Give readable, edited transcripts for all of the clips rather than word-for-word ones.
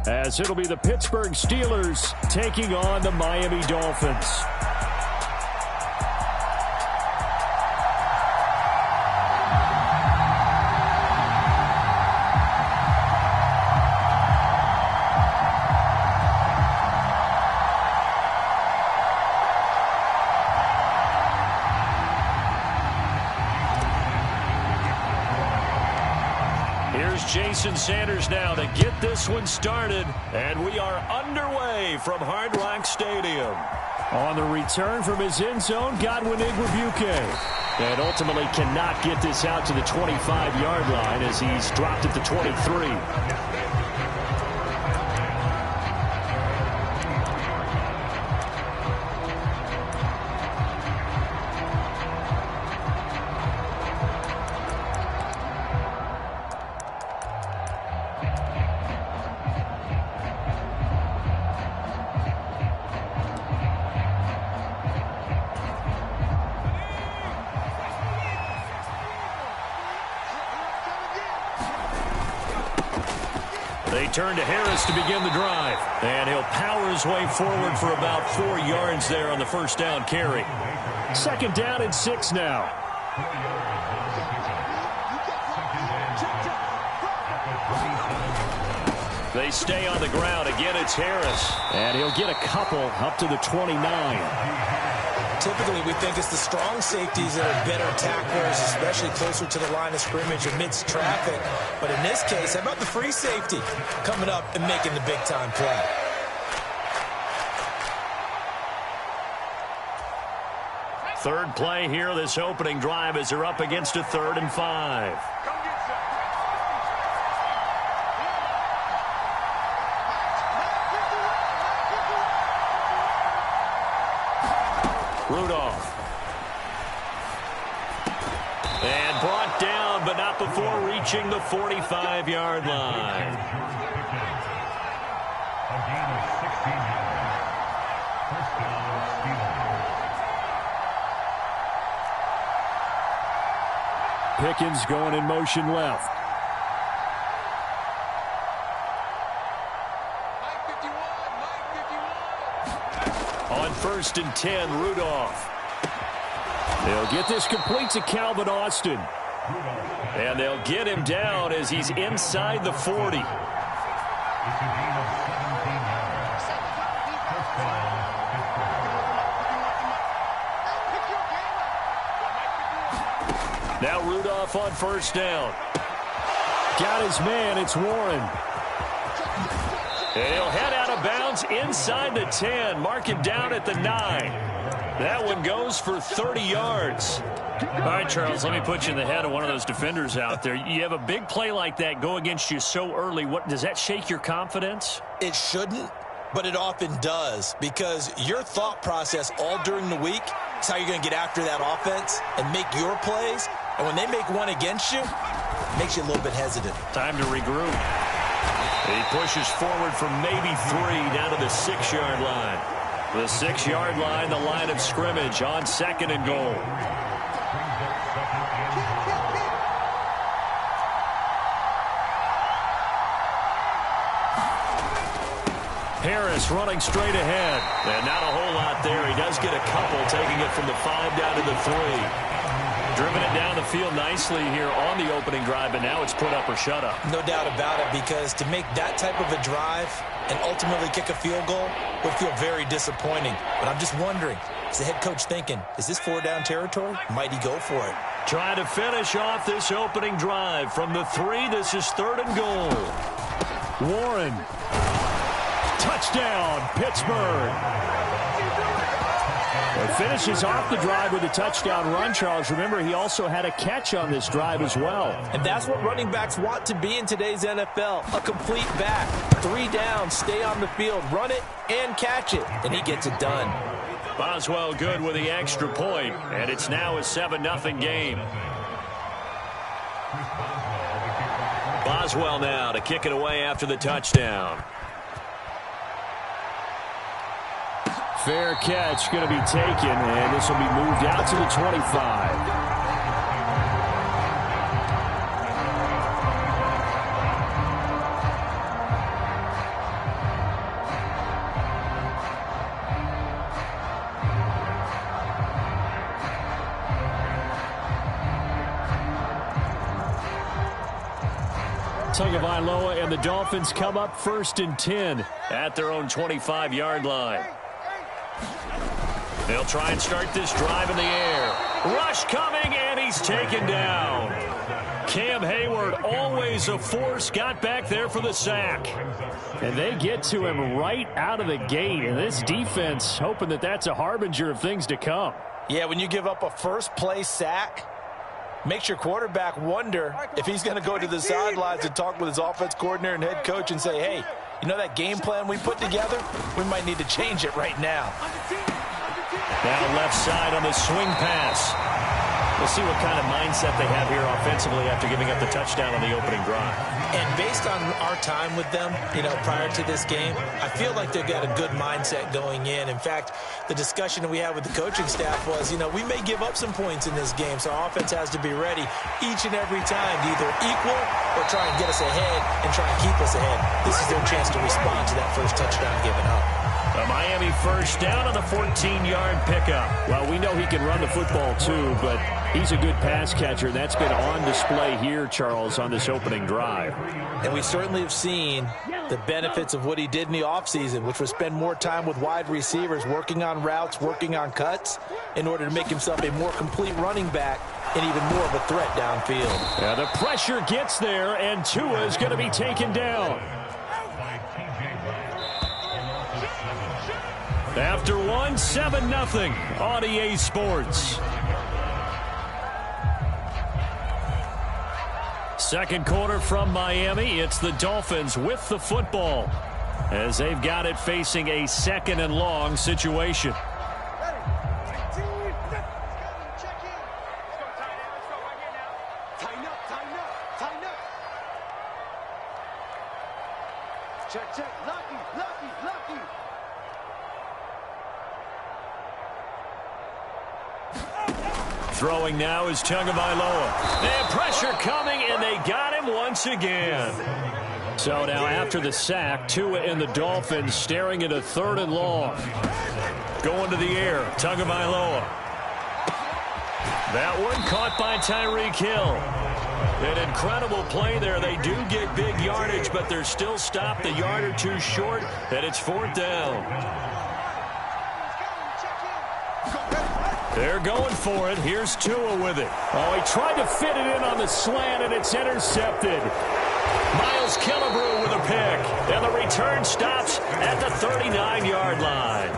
as it'll be the Pittsburgh Steelers taking on the Miami Dolphins. Jason Sanders now to get this one started, and we are underway from Hard Rock Stadium. On the return from his end zone, Godwin Igwebuike. And ultimately cannot get this out to the 25-yard line as he's dropped at the 23. They turn to Harris to begin the drive. And he'll power his way forward for about 4 yards there on the first down carry. Second down and 6 now. They stay on the ground. Again, it's Harris. And he'll get a couple up to the 29. Typically, we think it's the strong safeties that are better tacklers, especially closer to the line of scrimmage amidst traffic. But in this case, how about the free safety coming up and making the big-time play? Third play here, this opening drive, as they're up against a 3rd and 5. Rudolph. And brought down, but not before reaching the 45-yard line. A gain of 16 yards. First down, Steelers. Pickens going in motion left. On 1st and 10, Rudolph. They'll get this complete to Calvin Austin. And they'll get him down as he's inside the 40. Now Rudolph on first down. Got his man, it's Warren. And he'll head out of bounds inside the 10. Mark him down at the 9. That one goes for 30 yards. All right, Charles, let me put you in the head of one of those defenders out there. You have a big play like that go against you so early. What does that shake your confidence? It shouldn't, but it often does, because your thought process all during the week is how you're going to get after that offense and make your plays. And when they make one against you, it makes you a little bit hesitant. Time to regroup. He pushes forward from maybe 3 down to the 6-yard line. The 6-yard line, the line of scrimmage on 2nd and goal. Harris running straight ahead. And not a whole lot there. He does get a couple, taking it from the 5 down to the 3. Driven it down the field nicely here on the opening drive, but now it's put up or shut up. No doubt about it, because to make that type of a drive and ultimately kick a field goal would feel very disappointing. But I'm just wondering, is the head coach thinking, is this 4-down territory? Might he go for it? Trying to finish off this opening drive from the 3. This is 3rd and goal. Warren. Touchdown, Pittsburgh. It finishes off the drive with a touchdown run, Charles. Remember, he also had a catch on this drive as well. And that's what running backs want to be in today's NFL, a complete back. 3 down, stay on the field, run it, and catch it. And he gets it done. Boswell good with the extra point, and it's now a 7-0 game. Boswell now to kick it away after the touchdown. Fair catch going to be taken, and this will be moved out to the 25. Tagovailoa and the Dolphins come up 1st and 10 at their own 25-yard line. They'll try and start this drive in the air. Rush coming, and he's taken down. Cam Hayward, always a force, got back there for the sack. And they get to him right out of the gate. And this defense hoping that that's a harbinger of things to come. Yeah, when you give up a first-play sack, makes your quarterback wonder if he's going to go to the sidelines and talk with his offense coordinator and head coach and say, hey, you know that game plan we put together? We might need to change it right now. Now left side on the swing pass. We'll see what kind of mindset they have here offensively after giving up the touchdown on the opening drive. And based on our time with them, prior to this game, I feel like they've got a good mindset going in. In fact, the discussion that we had with the coaching staff was, we may give up some points in this game, so our offense has to be ready each and every time to either equal or try and get us ahead and try and keep us ahead. This is their chance to respond to that first touchdown given up. A Miami first down on the 14-yard pickup. Well, we know he can run the football too, but he's a good pass catcher. That's been on display here, Charles, on this opening drive. And we certainly have seen the benefits of what he did in the offseason, which was spend more time with wide receivers, working on routes, working on cuts, in order to make himself a more complete running back and even more of a threat downfield. Yeah, the pressure gets there, and Tua is going to be taken down. After 7-0 on EA Sports. Second quarter from Miami. It's the Dolphins with the football as they've got it facing a 2nd and long situation. Throwing now is Tagovailoa. And pressure coming, and they got him once again. So now after the sack, Tua and the Dolphins staring at a 3rd and long. Going to the air, Tagovailoa. That one caught by Tyreek Hill. An incredible play there. They do get big yardage, but they're still stopped a yard or two short, and it's 4th down. They're going for it. Here's Tua with it. Oh, he tried to fit it in on the slant, and it's intercepted. Miles Killebrew with a pick. And the return stops at the 39-yard line.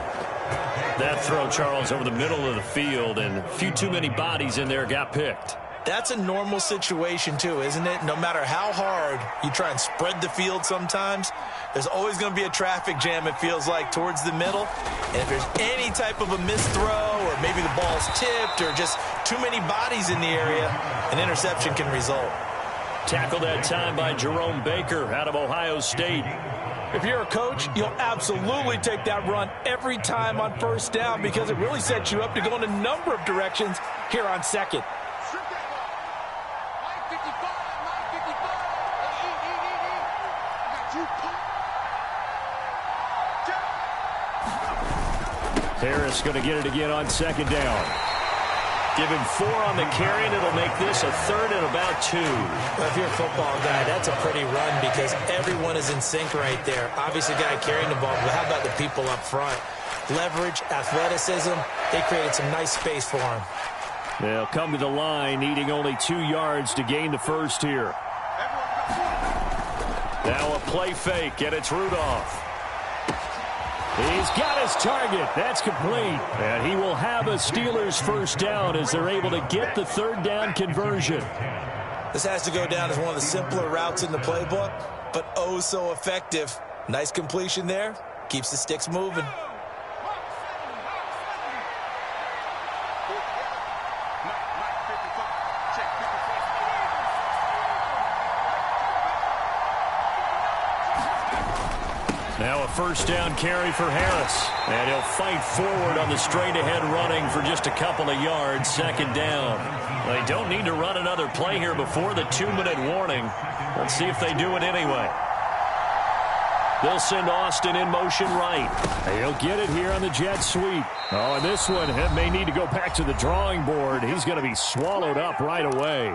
That throw, Charles, over the middle of the field, and a few too many bodies in there got picked. That's a normal situation, too, isn't it? No matter how hard you try and spread the field sometimes, there's always going to be a traffic jam, it feels like, towards the middle. And if there's any type of a missed throw or maybe the ball's tipped or just too many bodies in the area, an interception can result. Tackled that time by Jerome Baker out of Ohio State. If you're a coach, you'll absolutely take that run every time on 1st down because it really sets you up to go in a number of directions here on 2nd. Harris going to get it again on 2nd down. Give him 4 on the carry, and it'll make this a 3rd and about 2. Well, if you're a football guy, that's a pretty run because everyone is in sync right there. Obviously, the guy carrying the ball, but how about the people up front? Leverage, athleticism, they created some nice space for him. They'll come to the line, needing only 2 yards to gain the first here. Now a play fake, and it's Rudolph. He's got his target. That's complete. And he will have a Steelers first down as they're able to get the 3rd down conversion. This has to go down as one of the simpler routes in the playbook, but oh so effective. Nice completion there. Keeps the sticks moving. Now a first down carry for Harris. And he'll fight forward on the straight-ahead running for just a couple of yards. 2nd down. They don't need to run another play here before the 2-minute warning. Let's see if they do it anyway. They'll send Austin in motion right. He'll get it here on the jet sweep. Oh, and this one may need to go back to the drawing board. He's going to be swallowed up right away.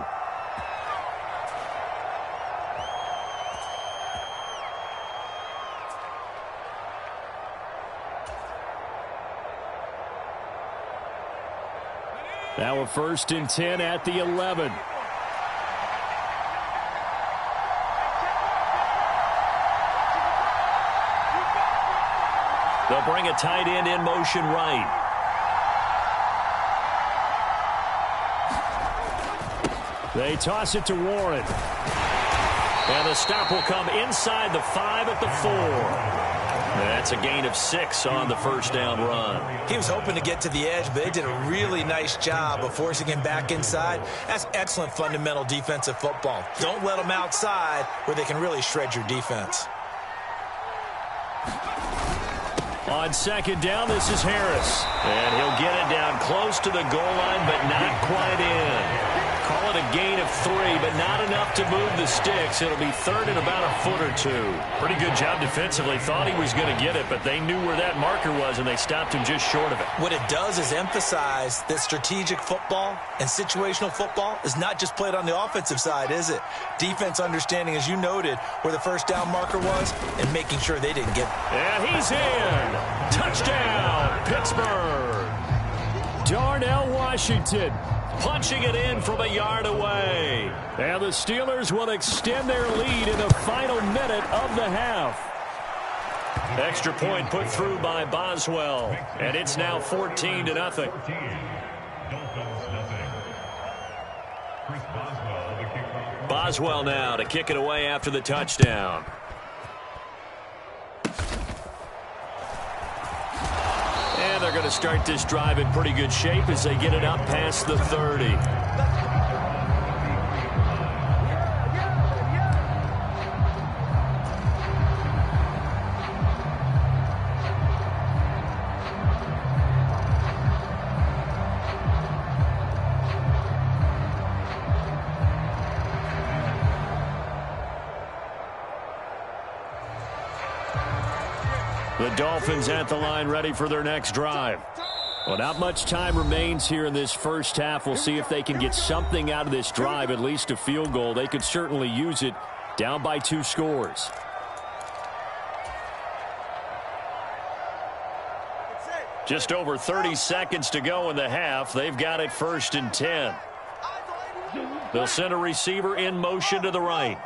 Now a 1st and 10 at the 11. They'll bring a tight end in motion right. They toss it to Warren. And the stop will come inside the 5 at the 4. That's a gain of 6 on the first down run. He was hoping to get to the edge, but they did a really nice job of forcing him back inside. That's excellent fundamental defensive football. Don't let them outside where they can really shred your defense. On 2nd down, this is Harris. And he'll get it down close to the goal line, but not quite in. Call it a gain of 3, but not enough to move the sticks. It'll be 3rd and about a foot or 2. Pretty good job defensively. Thought he was going to get it, but they knew where that marker was, and they stopped him just short of it. What it does is emphasize that strategic football and situational football is not just played on the offensive side, is it? Defense understanding, as you noted, where the first down marker was and making sure they didn't get it. And he's in. Touchdown, Pittsburgh. Darnell Washington punching it in from a yard away. And the Steelers will extend their lead in the final minute of the half. Extra point put through by Boswell. And it's now 14-0. Boswell now to kick it away after the touchdown. And they're going to start this drive in pretty good shape as they get it up past the 30. The Dolphins at the line ready for their next drive. Well, not much time remains here in this first half. We'll see if they can get something out of this drive, at least a field goal. They could certainly use it down by 2 scores. Just over 30 seconds to go in the half. They've got it 1st and 10. They'll send a receiver in motion to the right.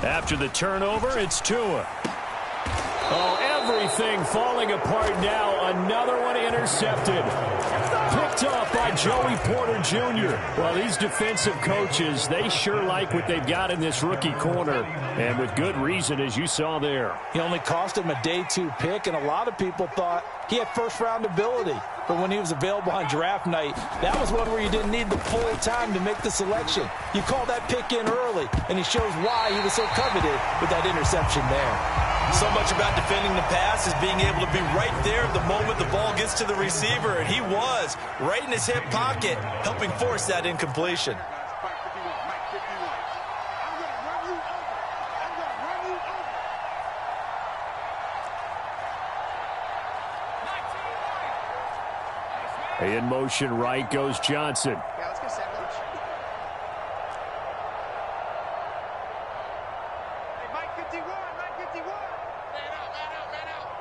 After the turnover, it's Tua. Oh, everything falling apart now. Another one intercepted. Picked off by Joey Porter Jr. Well, these defensive coaches, they sure like what they've got in this rookie corner. And with good reason, as you saw there. He only cost him a day 2 pick, and a lot of people thought he had first-round ability. But when he was available on draft night, that was one where you didn't need the full time to make the selection. You call that pick in early, and he shows why he was so coveted with that interception there. So much about defending the pass is being able to be right there the moment the ball gets to the receiver, and he was right in his hip pocket, helping force that incompletion. In motion right goes Johnson. Yeah, let's go sandwich. Hey, Mike 51, Mike 51. Man out.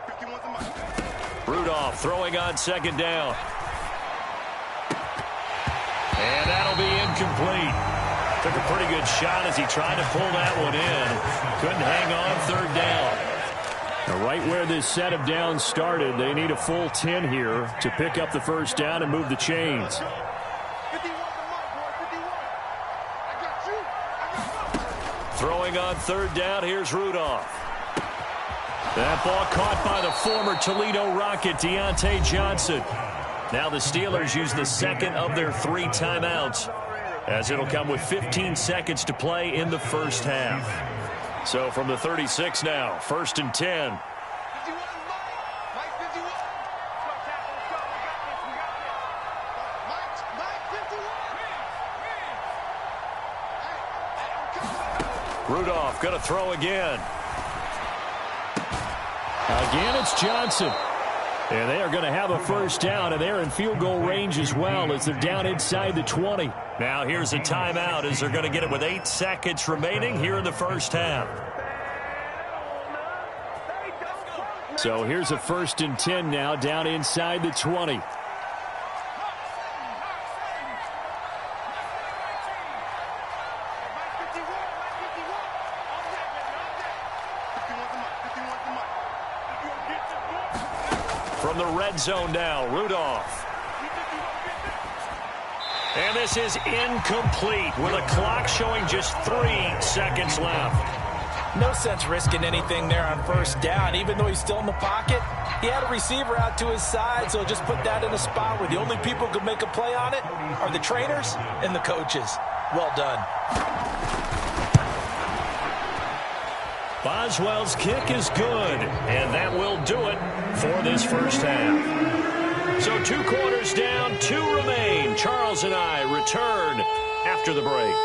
51's a Mike. Rudolph throwing on 2nd down. And that'll be incomplete. Took a pretty good shot as he tried to pull that one in. Couldn't hang on 3rd down. Now, right where this set of downs started, they need a full 10 here to pick up the first down and move the chains. 51's a Mike, boy, 51. I got you. Throwing on 3rd down, here's Rudolph. That ball caught by the former Toledo Rocket, Deontay Johnson. Now the Steelers use the 2nd of their 3 timeouts, as it'll come with 15 seconds to play in the first half. So from the 36 now, 1st and 10. 51's Mike 51. Let's go, tackle, let's go. We got this. Mike 51. Rudolph going to throw again. Again, it's Johnson. And they are going to have a first down, and they're in field goal range as well as they're down inside the 20. Now here's a timeout as they're going to get it with 8 seconds remaining here in the first half. So here's a 1st and 10 now, down inside the 20. From the red zone now, Rudolph. And this is incomplete with a clock showing just 3 seconds left. No sense risking anything there on 1st down. Even though he's still in the pocket, he had a receiver out to his side, so just put that in a spot where the only people who can make a play on it are the trainers and the coaches. Well done. Boswell's kick is good, and that will do it for this 1st half. So 2 quarters down, 2 remain. Charles and I return after the break.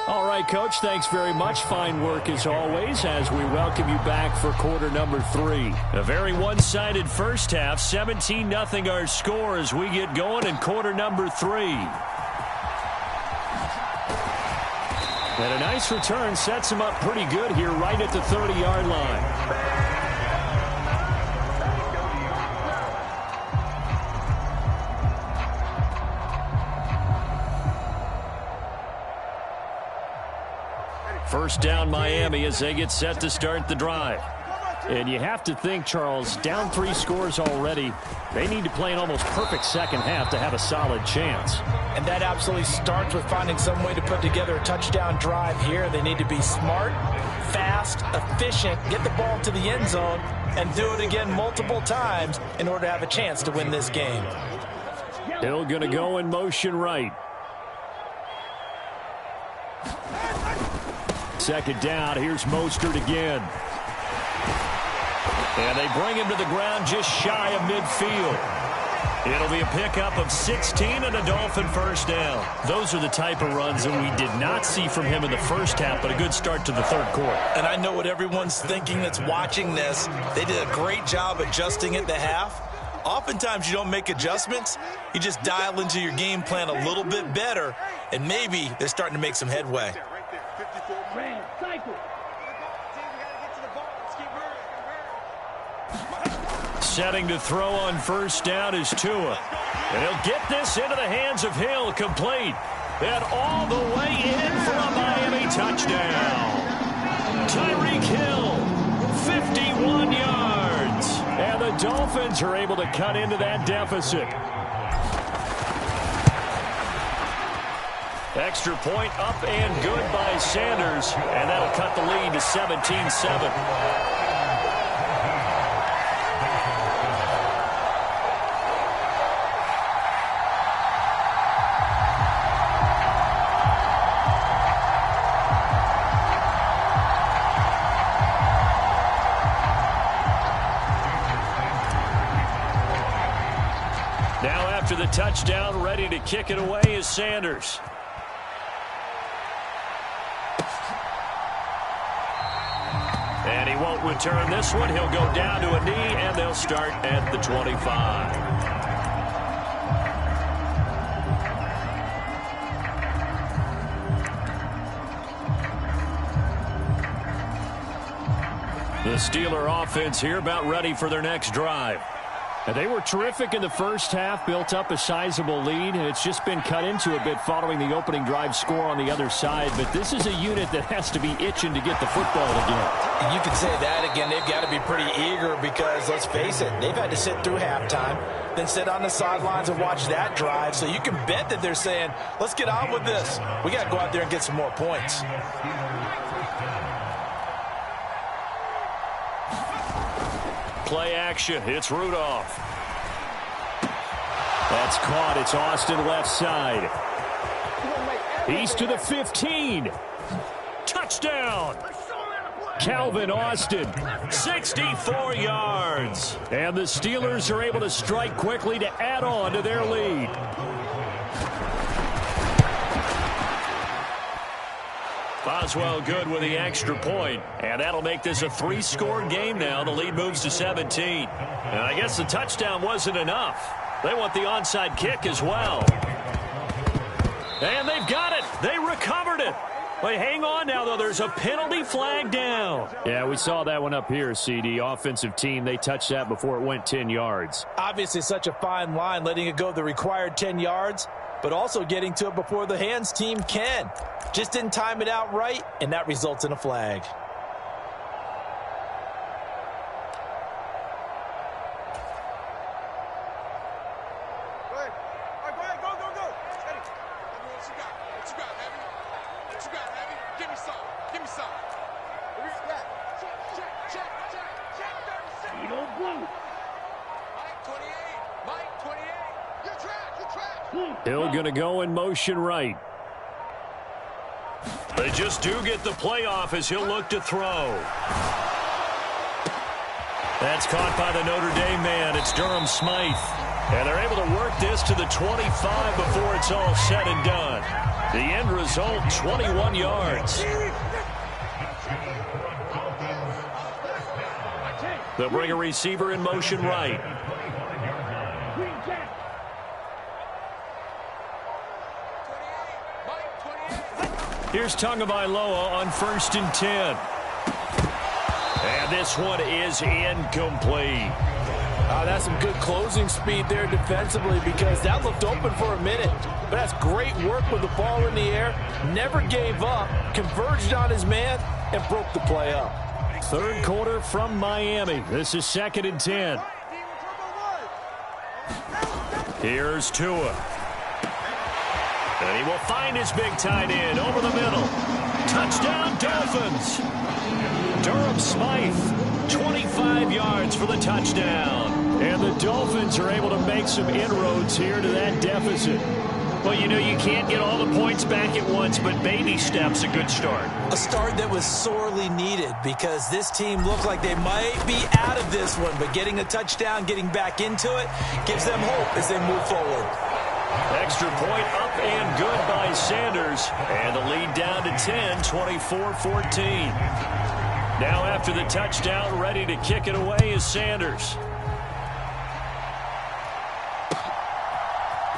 All right, Coach, thanks very much. Fine work as always as we welcome you back for quarter number 3. A very one-sided 1st half, 17-0 our score as we get going in quarter number 3. And a nice return sets him up pretty good here right at the 30-yard line. First down Miami as they get set to start the drive. And you have to think, Charles, down 3 scores already. They need to play an almost perfect second half to have a solid chance. And that absolutely starts with finding some way to put together a touchdown drive here. They need to be smart, fast, efficient, get the ball to the end zone, and do it again multiple times in order to have a chance to win this game. Hill going to go in motion right. Second down, here's Mostert again. And they bring him to the ground just shy of midfield. It'll be a pickup of 16 and a Dolphin 1st down. Those are the type of runs that we did not see from him in the 1st half, but a good start to the 3rd quarter. And I know what everyone's thinking that's watching this. They did a great job adjusting at the half. Oftentimes you don't make adjustments. You just dial into your game plan a little bit better, and maybe they're starting to make some headway. Setting to throw on 1st down is Tua. And he'll get this into the hands of Hill, complete. And all the way in for a Miami touchdown. Tyreek Hill, 51 yards. And the Dolphins are able to cut into that deficit. Extra point up and good by Sanders. And that'll cut the lead to 17-7. After the touchdown, ready to kick it away is Sanders. And he won't return this one. He'll go down to a knee, and they'll start at the 25. The Steeler offense here about ready for their next drive. And they were terrific in the 1st half, built up a sizable lead, and it's just been cut into a bit following the opening drive score on the other side. But this is a unit that has to be itching to get the football again. You can say that again. They've got to be pretty eager because, let's face it, they've had to sit through halftime, then sit on the sidelines and watch that drive. So you can bet that they're saying, let's get on with this. We got to go out there and get some more points. Play action. It's Rudolph. That's caught. It's Austin left side. He's to the 15. Touchdown. Calvin Austin, 64 yards. And the Steelers are able to strike quickly to add on to their lead. Boswell good with the extra point, and that'll make this a 3-score game now. The lead moves to 17. And I guess the touchdown wasn't enough. They want the onside kick as well. And they've got it. They recovered it. But hang on now, though. There's a penalty flag down. Yeah, we saw that one up here, CD. Offensive team, they touched that before it went 10 yards. Obviously such a fine line, letting it go the required 10 yards, but also getting to it before the hands team can. Just didn't time it out right, and that results in a flag. Hill going to go in motion right. They just do get the playoff as he'll look to throw. That's caught by the Notre Dame man. It's Durham Smythe. And they're able to work this to the 25 before it's all said and done. The end result, 21 yards. They'll bring a receiver in motion right. Here's Tagovailoa on 1st and 10. And this one is incomplete. That's some good closing speed there defensively because that looked open for a minute. But that's great work with the ball in the air. Never gave up, converged on his man, and broke the play up. Third quarter from Miami. This is 2nd and 10. Here's Tua. And he will find his big tight end over the middle. Touchdown, Dolphins. Durham Smythe, 25 yards for the touchdown. And the Dolphins are able to make some inroads here to that deficit. Well, you know, you can't get all the points back at once, but baby steps, a good start. A start that was sorely needed because this team looked like they might be out of this one, but getting a touchdown, getting back into it, gives them hope as they move forward. Extra point up and good by Sanders. And the lead down to 10, 24-14. Now after the touchdown, ready to kick it away is Sanders.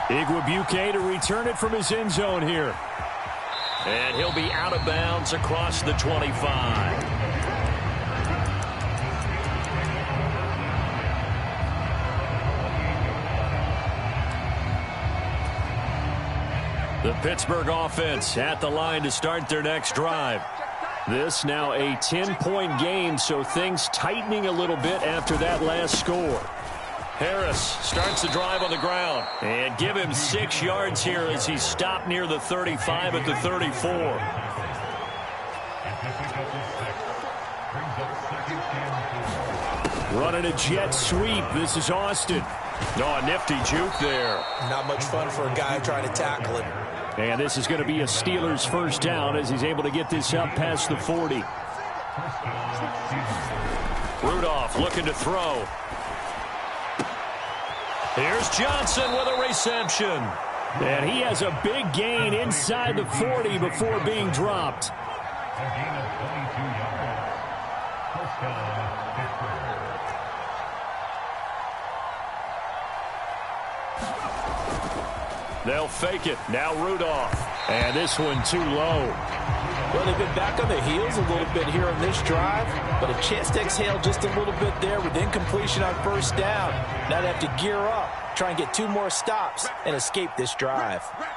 Igwebuike to return it from his end zone here. And he'll be out of bounds across the 25. The Pittsburgh offense at the line to start their next drive. This now a 10-point game, so things tightening a little bit after that last score. Harris starts the drive on the ground. And give him 6 yards here as he's stopped near the 35 at the 34. Running a jet sweep. This is Austin. Oh, a nifty juke there. Not much fun for a guy trying to tackle it. And this is going to be a Steelers first down as he's able to get this up past the 40. Rudolph looking to throw. Here's Johnson with a reception. And he has a big gain inside the 40 before being dropped. A gain of 22 yards. First down, Pittsburgh. They'll fake it. Now Rudolph. And this one too low. Well, they've been back on the heels a little bit here on this drive, but a chance to exhale just a little bit there with incompletion on first down. Now they have to gear up, try and get 2 more stops, and escape this drive. Let's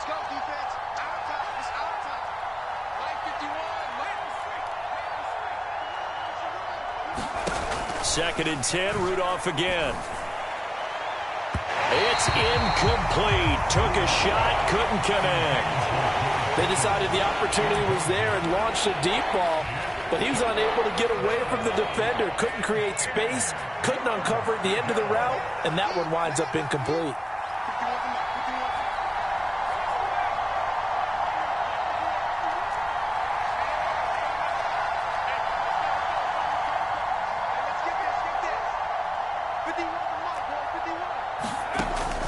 go, defense. Our time. It's our time. Line 51. 2nd and 10. Rudolph again. It's incomplete. Took a shot, couldn't connect. They decided the opportunity was there and launched a deep ball, but he was unable to get away from the defender. Couldn't create space, couldn't uncover the end of the route, and that one winds up incomplete.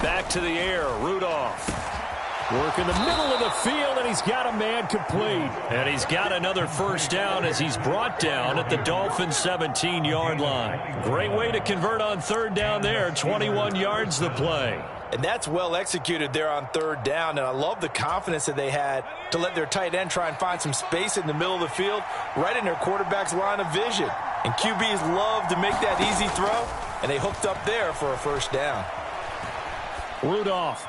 Back to the air, Rudolph. Work in the middle of the field, and he's got a man complete. And he's got another first down as he's brought down at the Dolphins' 17-yard line. Great way to convert on 3rd down there. 21 yards the play. And that's well executed there on third down. And I love the confidence that they had to let their tight end try and find some space in the middle of the field, right in their quarterback's line of vision. And QBs love to make that easy throw, and they hooked up there for a first down. Rudolph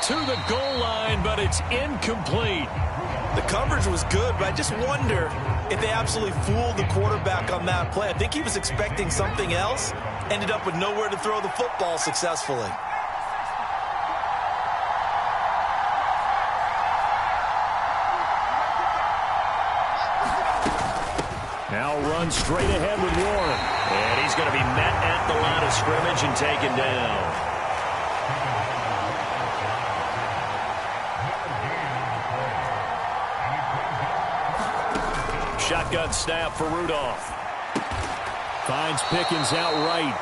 to the goal line, but it's incomplete. The coverage was good, but I just wonder if they absolutely fooled the quarterback on that play. I think he was expecting something else, ended up with nowhere to throw the football successfully. Now run straight ahead with Warren. And he's going to be met at the line of scrimmage and taken down. Shotgun snap for Rudolph. Finds Pickens out right.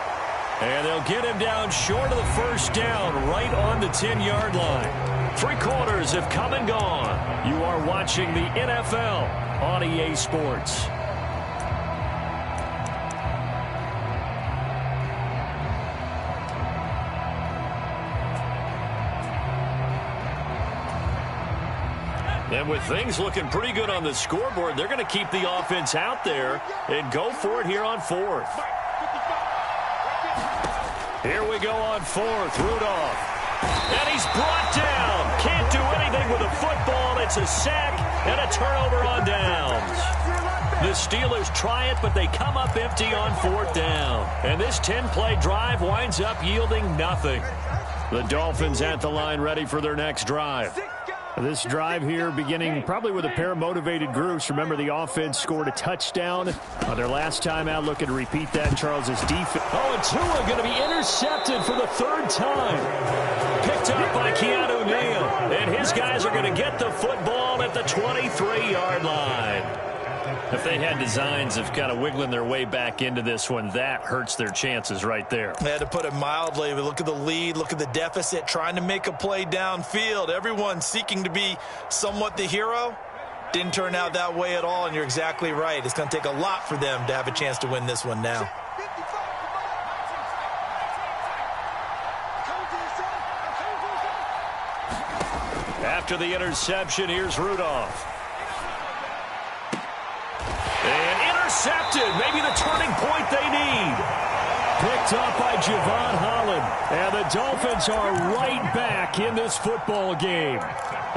And they'll get him down short of the first down, right on the 10-yard line. 3 quarters have come and gone. You are watching the NFL on EA Sports. And with things looking pretty good on the scoreboard, they're going to keep the offense out there and go for it here on 4th. Here we go on 4th. Rudolph. And he's brought down. Can't do anything with the football. It's a sack and a turnover on downs. The Steelers try it, but they come up empty on 4th down. And this 10-play drive winds up yielding nothing. The Dolphins at the line ready for their next drive. This drive here beginning probably with a pair of motivated groups. Remember, the offense scored a touchdown on their last time out. Looking to repeat that in Charles's defense. Oh, and Tua going to be intercepted for the 3rd time. Picked up by Keanu Neal. And his guys are going to get the football at the 23-yard line. If they had designs of kind of wiggling their way back into this one, that hurts their chances right there. They had to put it mildly. But look at the lead. Look at the deficit. Trying to make a play downfield. Everyone seeking to be somewhat the hero. Didn't turn out that way at all, and you're exactly right. It's going to take a lot for them to have a chance to win this one now. After the interception, here's Rudolph. And intercepted. Maybe the turning point they need. Picked up by Javon Holland. And the Dolphins are right back in this football game.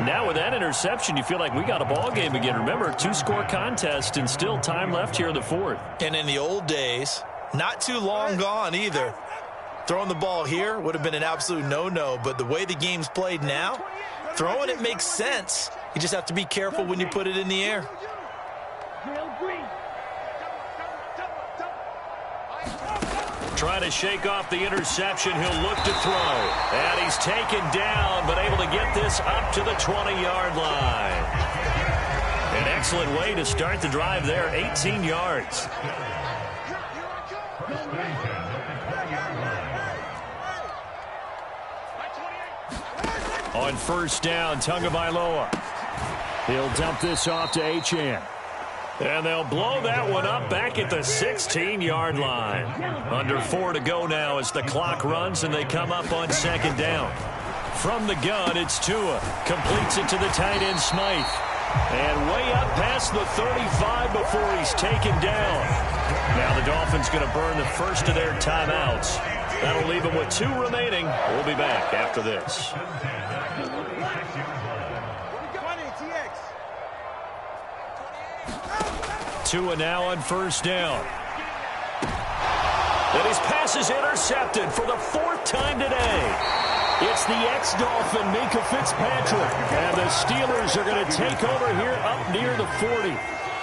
Now with that interception, you feel like we got a ball game again. Remember, 2-score contest and still time left here in the 4th. And in the old days, not too long gone either. Throwing the ball here would have been an absolute no-no. But the way the game's played now, throwing it makes sense. You just have to be careful when you put it in the air. Trying to shake off the interception. He'll look to throw. And he's taken down, but able to get this up to the 20-yard line. An excellent way to start the drive there, 18 yards. On 1st down, Tagovailoa. He'll dump this off to Achane. And they'll blow that one up back at the 16-yard line. Under 4 to go now as the clock runs and they come up on 2nd down. From the gun, it's Tua. Completes it to the tight end, Smythe. And way up past the 35 before he's taken down. Now the Dolphins going to burn the first of their timeouts. That'll leave them with 2 remaining. We'll be back after this. Tua now on 1st down. And his pass is intercepted for the 4th time today. It's the ex-Dolphin, Minkah Fitzpatrick. And the Steelers are going to take over here up near the 40.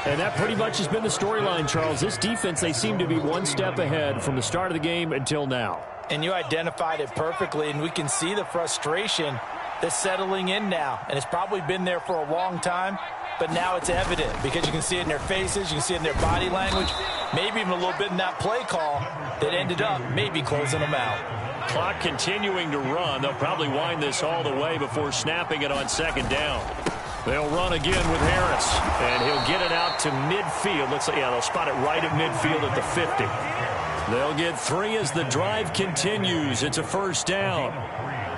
And that pretty much has been the storyline, Charles. This defense, they seem to be one step ahead from the start of the game until now. And you identified it perfectly, and we can see the frustration that's settling in now. And it's probably been there for a long time. But now it's evident because you can see it in their faces, you can see it in their body language, maybe even a little bit in that play call that ended up maybe closing them out. Clock continuing to run. They'll probably wind this all the way before snapping it on 2nd down. They'll run again with Harris, and he'll get it out to midfield. Looks like, yeah, they'll spot it right at midfield at the 50. They'll get 3 as the drive continues. It's a first down.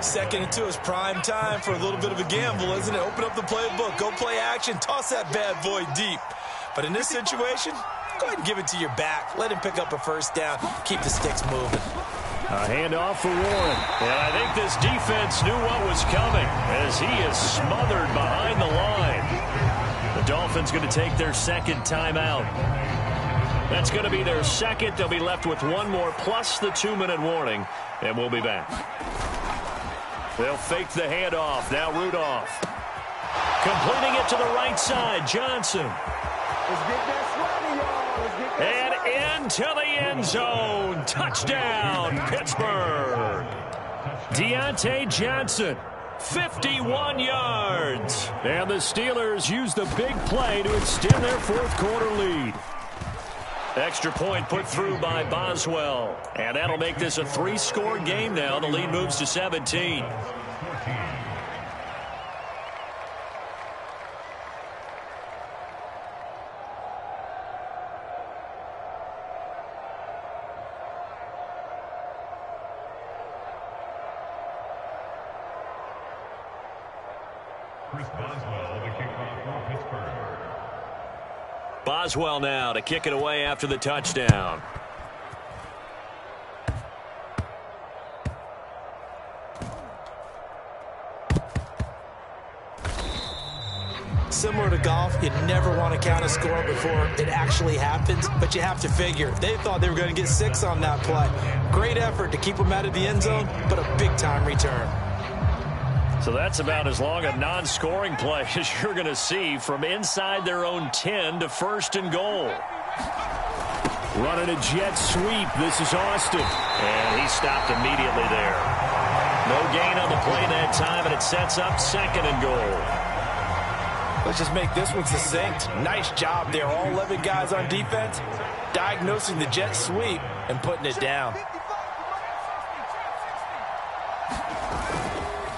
2nd and 2 is prime time for a little bit of a gamble, isn't it? Open up the playbook, go play action, toss that bad boy deep. But in this situation, go ahead and give it to your back. Let him pick up a first down. Keep the sticks moving. A handoff for Warren. And I think this defense knew what was coming as he is smothered behind the line. The Dolphins going to take their 2nd timeout. That's going to be their 2nd. They'll be left with 1 more plus the 2-minute warning, and we'll be back. They'll fake the handoff. Now Rudolph. Completing it to the right side. Johnson. And into the end zone. Touchdown, Pittsburgh. Deontay Johnson, 51 yards. And the Steelers use the big play to extend their 4th quarter lead. Extra point put through by Boswell. And that'll make this a 3-score game now. The lead moves to 17. Boswell now to kick it away after the touchdown. Similar to golf, you never want to count a score before it actually happens, but you have to figure. They thought they were going to get 6 on that play. Great effort to keep them out of the end zone, but a big-time return. So that's about as long a non-scoring play as you're going to see from inside their own 10 to 1st and goal. Running a jet sweep. This is Austin. And he stopped immediately there. No gain on the play that time, and it sets up 2nd and goal. Let's just make this one succinct. Nice job there. All 11 guys on defense diagnosing the jet sweep and putting it down.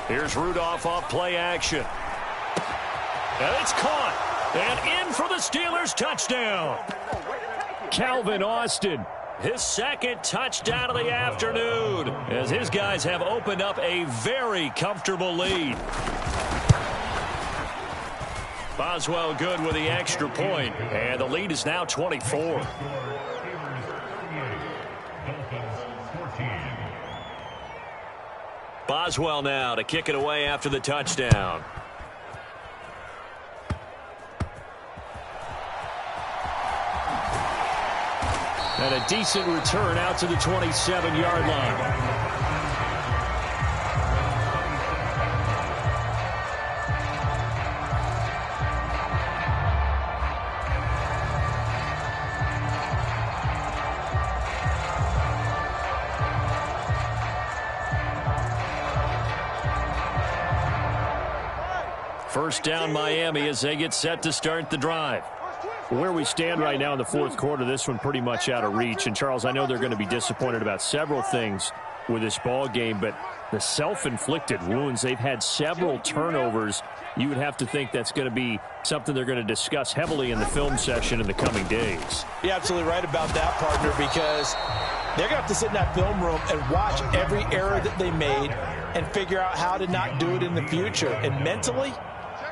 Here's Rudolph off play action. And it's caught. And in for the Steelers touchdown. Calvin Austin, his 2nd touchdown of the afternoon, as his guys have opened up a very comfortable lead. Boswell good with the extra point, and the lead is now 24. Boswell now to kick it away after the touchdown. And a decent return out to the 27-yard line. First down Miami as they get set to start the drive. Where we stand right now in the 4th quarter, this one pretty much out of reach. And, Charles, I know they're going to be disappointed about several things with this ball game, but the self-inflicted wounds, they've had several turnovers. You would have to think that's going to be something they're going to discuss heavily in the film session in the coming days. You're absolutely right about that, partner, because they're going to have to sit in that film room and watch every error that they made and figure out how to not do it in the future. And mentally,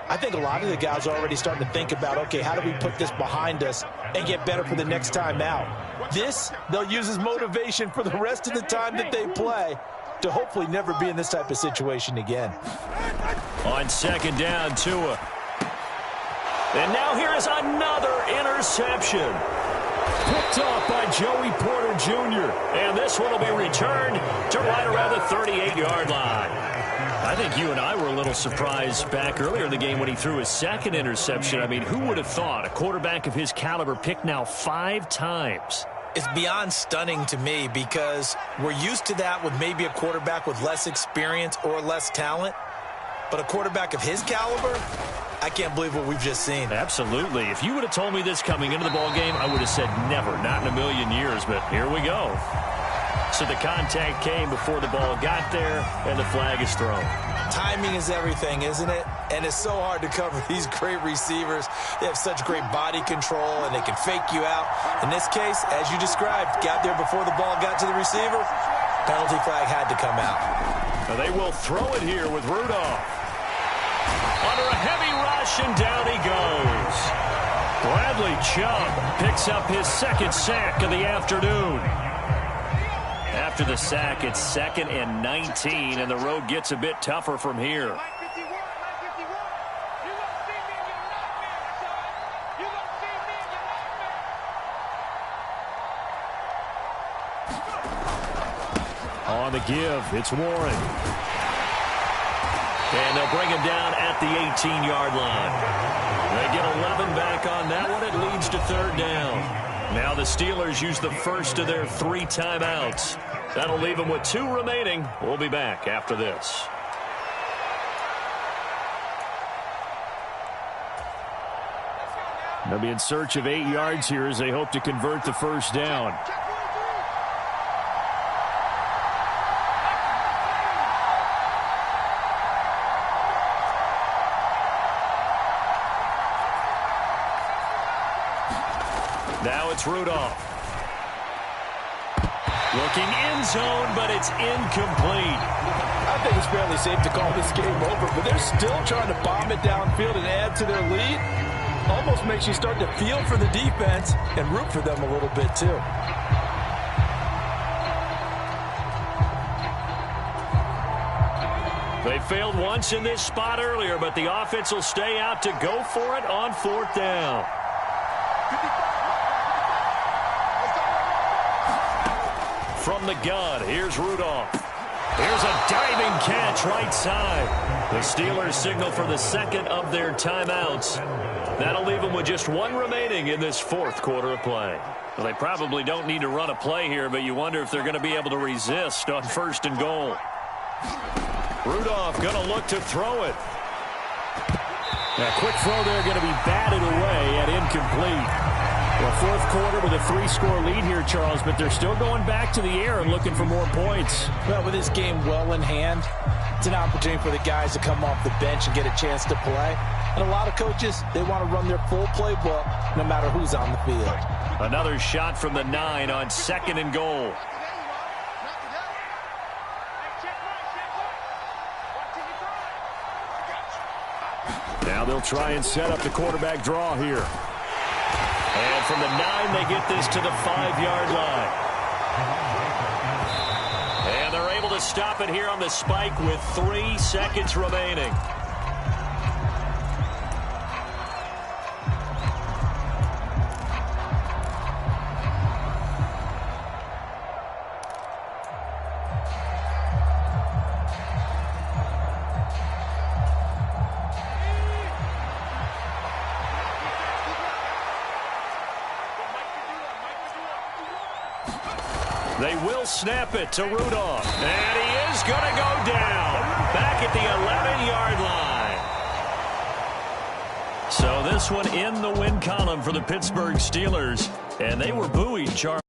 I think a lot of the guys are already starting to think about, okay, how do we put this behind us and get better for the next time out? This, they'll use as motivation for the rest of the time that they play to hopefully never be in this type of situation again. On 2nd down, Tua. And now here is another interception. Picked off by Joey Porter Jr. And this one will be returned to right around the 38-yard line. I think you and I were a little surprised back earlier in the game when he threw his 2nd interception. I mean, who would have thought a quarterback of his caliber picked now 5 times? It's beyond stunning to me because we're used to that with maybe a quarterback with less experience or less talent. But a quarterback of his caliber, I can't believe what we've just seen. Absolutely. If you would have told me this coming into the ball game, I would have said never, not in a million years. But here we go. So the contact came before the ball got there, and the flag is thrown. Timing is everything, isn't it? And it's so hard to cover these great receivers. They have such great body control, and they can fake you out. In this case, as you described, got there before the ball got to the receiver. Penalty flag had to come out. Now they will throw it here with Rudolph. Under a heavy rush, and down he goes. Bradley Chubb picks up his second sack of the afternoon. After the sack, it's 2nd and 19, and the road gets a bit tougher from here. On the give, it's Warren. And they'll bring him down at the 18-yard line. They get 11 back on that one. It leads to 3rd down. Now the Steelers use the first of their 3 timeouts. That'll leave them with 2 remaining. We'll be back after this. They'll be in search of 8 yards here as they hope to convert the first down. Now it's Rudolph. Looking end zone, but it's incomplete. I think it's fairly safe to call this game over, but they're still trying to bomb it downfield and add to their lead. Almost makes you start to feel for the defense and root for them a little bit, too. They failed once in this spot earlier, but the offense will stay out to go for it on 4th down. From the gun, here's Rudolph. Here's a diving catch right side. The Steelers signal for the 2nd of their timeouts. That'll leave them with just 1 remaining in this 4th quarter of play. Well, they probably don't need to run a play here, but you wonder if they're going to be able to resist on 1st and goal. Rudolph going to look to throw it. A quick throw there going to be batted away at incomplete. Well, 4th quarter with a 3-score lead here, Charles, but they're still going back to the air and looking for more points. Well, with this game well in hand, it's an opportunity for the guys to come off the bench and get a chance to play. And a lot of coaches, they want to run their full playbook no matter who's on the field. Another shot from the 9 on 2nd and goal. Now they'll try and set up the quarterback draw here. And from the 9, they get this to the 5-yard line. And they're able to stop it here on the spike with 3 seconds remaining. They will snap it to Rudolph. And he is going to go down. Back at the 11-yard line. So this one in the win column for the Pittsburgh Steelers. And they were buoyed, Charles.